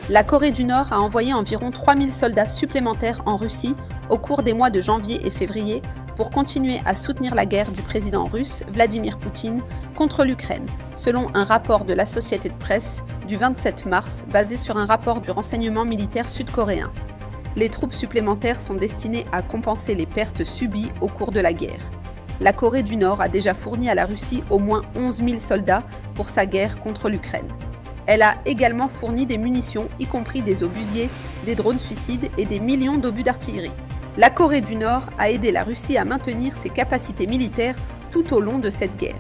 La Corée du Nord a envoyé environ 3000 soldats supplémentaires en Russie au cours des mois de janvier et février pour continuer à soutenir la guerre du président russe Vladimir Poutine contre l'Ukraine, selon un rapport de la société de presse du 27 mars basé sur un rapport du renseignement militaire sud-coréen. Les troupes supplémentaires sont destinées à compenser les pertes subies au cours de la guerre. La Corée du Nord a déjà fourni à la Russie au moins 11 000 soldats pour sa guerre contre l'Ukraine. Elle a également fourni des munitions, y compris des obusiers, des drones suicides et des millions d'obus d'artillerie. La Corée du Nord a aidé la Russie à maintenir ses capacités militaires tout au long de cette guerre.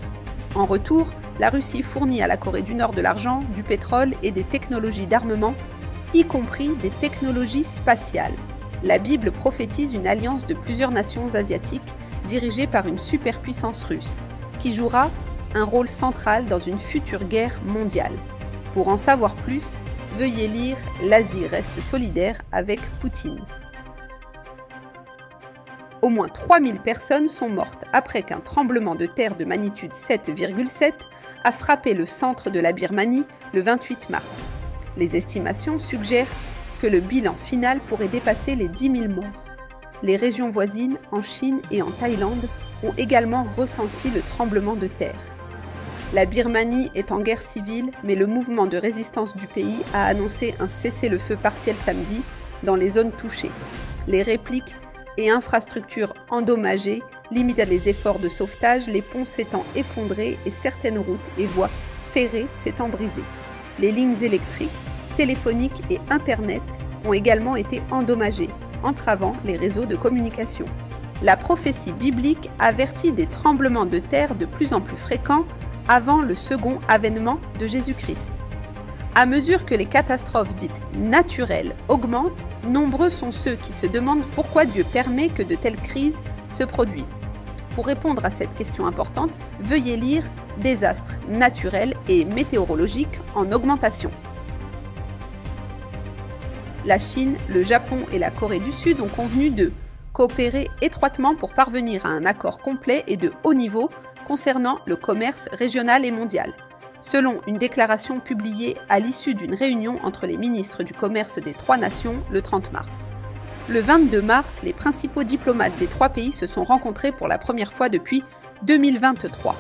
En retour, la Russie fournit à la Corée du Nord de l'argent, du pétrole et des technologies d'armement, y compris des technologies spatiales. La Bible prophétise une alliance de plusieurs nations asiatiques dirigée par une superpuissance russe, qui jouera un rôle central dans une future guerre mondiale. Pour en savoir plus, veuillez lire « L'Asie reste solidaire avec Poutine ». Au moins 3000 personnes sont mortes après qu'un tremblement de terre de magnitude 7,7 a frappé le centre de la Birmanie le 28 mars. Les estimations suggèrent que le bilan final pourrait dépasser les 10 000 morts. Les régions voisines, en Chine et en Thaïlande, ont également ressenti le tremblement de terre. La Birmanie est en guerre civile, mais le mouvement de résistance du pays a annoncé un cessez-le-feu partiel samedi dans les zones touchées. Les répliques et infrastructures endommagées limitent les efforts de sauvetage, les ponts s'étant effondrés et certaines routes et voies ferrées s'étant brisées. Les lignes électriques, téléphoniques et Internet ont également été endommagées, entravant les réseaux de communication. La prophétie biblique avertit des tremblements de terre de plus en plus fréquents avant le second avènement de Jésus-Christ. À mesure que les catastrophes dites naturelles augmentent, nombreux sont ceux qui se demandent pourquoi Dieu permet que de telles crises se produisent. Pour répondre à cette question importante, veuillez lire « Désastres naturels et météorologiques en augmentation ». La Chine, le Japon et la Corée du Sud ont convenu de coopérer étroitement pour parvenir à un accord complet et de haut niveau concernant le commerce régional et mondial, selon une déclaration publiée à l'issue d'une réunion entre les ministres du commerce des trois nations le 30 mars. Le 22 mars, les principaux diplomates des trois pays se sont rencontrés pour la première fois depuis 2023.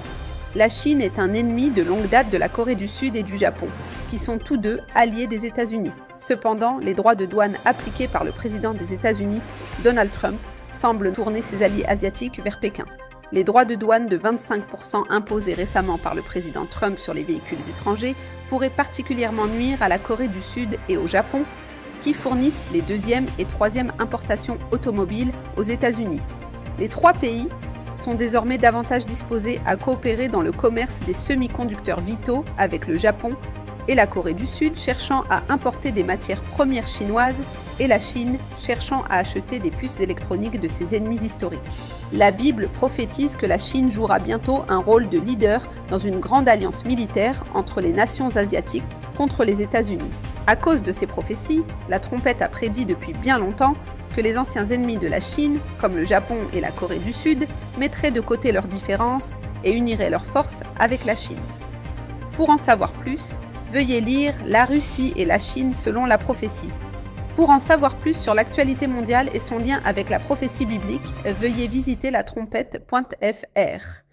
La Chine est un ennemi de longue date de la Corée du Sud et du Japon, qui sont tous deux alliés des États-Unis. Cependant, les droits de douane appliqués par le président des États-Unis, Donald Trump, semblent tourner ses alliés asiatiques vers Pékin. Les droits de douane de 25% imposés récemment par le président Trump sur les véhicules étrangers pourraient particulièrement nuire à la Corée du Sud et au Japon, qui fournissent les deuxième et troisième importations automobiles aux États-Unis. Les trois pays sont désormais davantage disposés à coopérer dans le commerce des semi-conducteurs vitaux avec le Japon et la Corée du Sud cherchant à importer des matières premières chinoises et la Chine cherchant à acheter des puces électroniques de ses ennemis historiques. La Bible prophétise que la Chine jouera bientôt un rôle de leader dans une grande alliance militaire entre les nations asiatiques contre les États-Unis. À cause de ces prophéties, la trompette a prédit depuis bien longtemps que les anciens ennemis de la Chine, comme le Japon et la Corée du Sud, mettraient de côté leurs différences et uniraient leurs forces avec la Chine. Pour en savoir plus, veuillez lire « La Russie et la Chine selon la prophétie ». Pour en savoir plus sur l'actualité mondiale et son lien avec la prophétie biblique, veuillez visiter latrompette.fr.